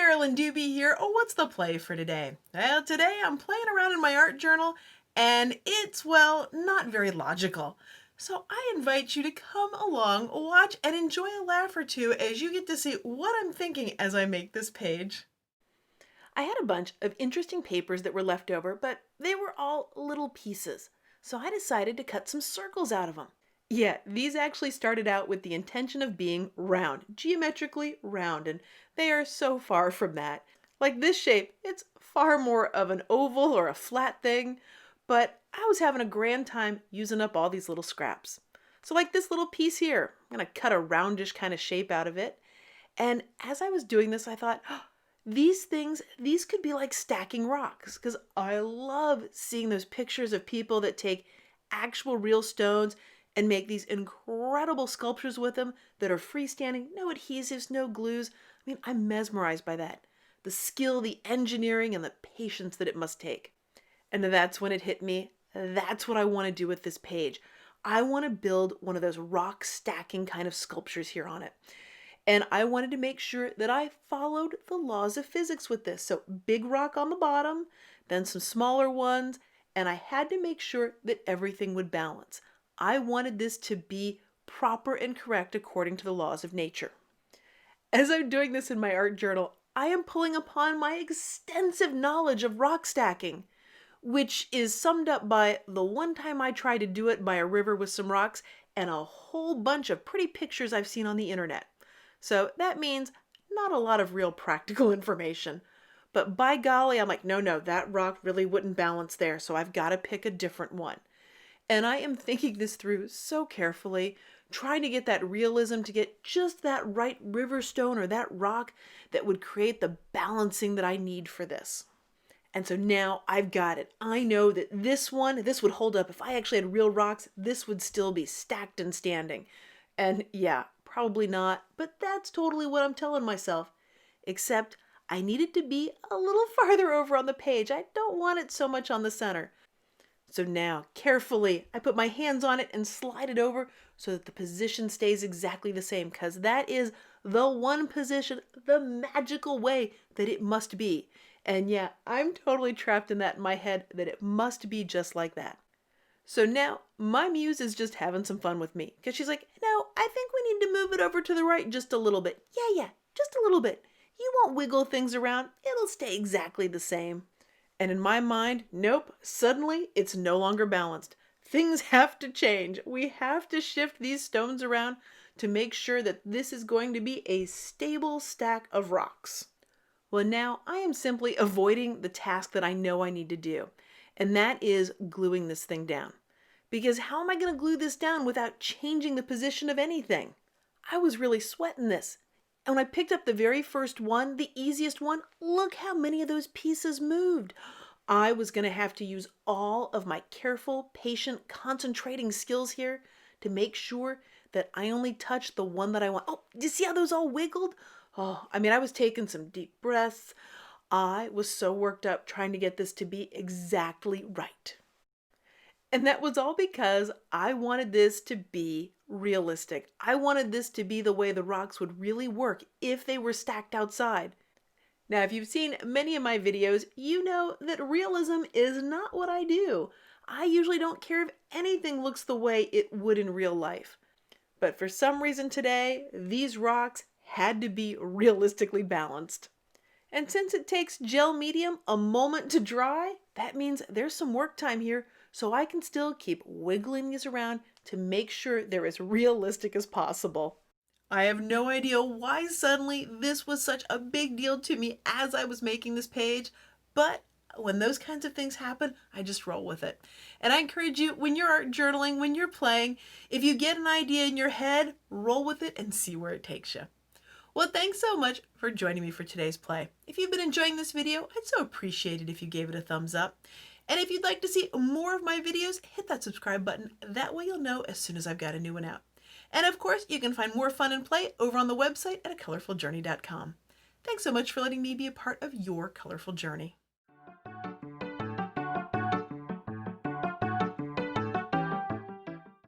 Carolyn Dube here. Oh, what's the play for today? Well, today I'm playing around in my art journal and it's, well, not very logical. So I invite you to come along, watch, and enjoy a laugh or two as you get to see what I'm thinking as I make this page. I had a bunch of interesting papers that were left over, but they were all little pieces. So I decided to cut some circles out of them. Yeah, these actually started out with the intention of being round, geometrically round, and they are so far from that. Like this shape, it's far more of an oval or a flat thing, but I was having a grand time using up all these little scraps. So like this little piece here, I'm gonna cut a roundish kind of shape out of it. And as I was doing this, I thought, these could be like stacking rocks, because I love seeing those pictures of people that take actual real stones and make these incredible sculptures with them that are freestanding, no adhesives, no glues. I mean, I'm mesmerized by that. The skill, the engineering, and the patience that it must take. And that's when it hit me. That's what I want to do with this page. I want to build one of those rock stacking kind of sculptures here on it. And I wanted to make sure that I followed the laws of physics with this. So big rock on the bottom, then some smaller ones, and I had to make sure that everything would balance. I wanted this to be proper and correct according to the laws of nature. As I'm doing this in my art journal, I am pulling upon my extensive knowledge of rock stacking, which is summed up by the one time I tried to do it by a river with some rocks and a whole bunch of pretty pictures I've seen on the internet. So that means not a lot of real practical information. But by golly, I'm like, no, that rock really wouldn't balance there, so I've got to pick a different one. And I am thinking this through so carefully, trying to get that realism, to get just that right river stone or that rock that would create the balancing that I need for this. And so now I've got it. I know that this would hold up. If I actually had real rocks, this would still be stacked and standing. And yeah, probably not, but that's totally what I'm telling myself. Except I need it to be a little farther over on the page. I don't want it so much on the center. So now, carefully, I put my hands on it and slide it over so that the position stays exactly the same, because that is the one position, the magical way that it must be. And yeah, I'm totally trapped in that in my head, that it must be just like that. So now, my muse is just having some fun with me, because she's like, no, I think we need to move it over to the right just a little bit. Yeah, just a little bit. You won't wiggle things around. It'll stay exactly the same. And in my mind, nope, suddenly it's no longer balanced. Things have to change. We have to shift these stones around to make sure that this is going to be a stable stack of rocks. Well, now I am simply avoiding the task that I know I need to do, and that is gluing this thing down. Because how am I going to glue this down without changing the position of anything? I was really sweating this. And when I picked up the very first one, the easiest one, look how many of those pieces moved. I was going to have to use all of my careful, patient, concentrating skills here to make sure that I only touch the one that I want. Oh, do you see how those all wiggled? Oh, I mean, I was taking some deep breaths. I was so worked up trying to get this to be exactly right. And that was all because I wanted this to be realistic. I wanted this to be the way the rocks would really work if they were stacked outside. Now, if you've seen many of my videos, you know that realism is not what I do. I usually don't care if anything looks the way it would in real life. But for some reason today, these rocks had to be realistically balanced. And since it takes gel medium a moment to dry, that means there's some work time here, so I can still keep wiggling these around to make sure they're as realistic as possible. I have no idea why suddenly this was such a big deal to me as I was making this page, but when those kinds of things happen, I just roll with it. And I encourage you, when you're art journaling, when you're playing, if you get an idea in your head, roll with it and see where it takes you. Well, thanks so much for joining me for today's play. If you've been enjoying this video, I'd so appreciate it if you gave it a thumbs up. And if you'd like to see more of my videos, hit that subscribe button. That way you'll know as soon as I've got a new one out. And of course, you can find more fun and play over on the website at acolorfuljourney.com. Thanks so much for letting me be a part of your colorful journey.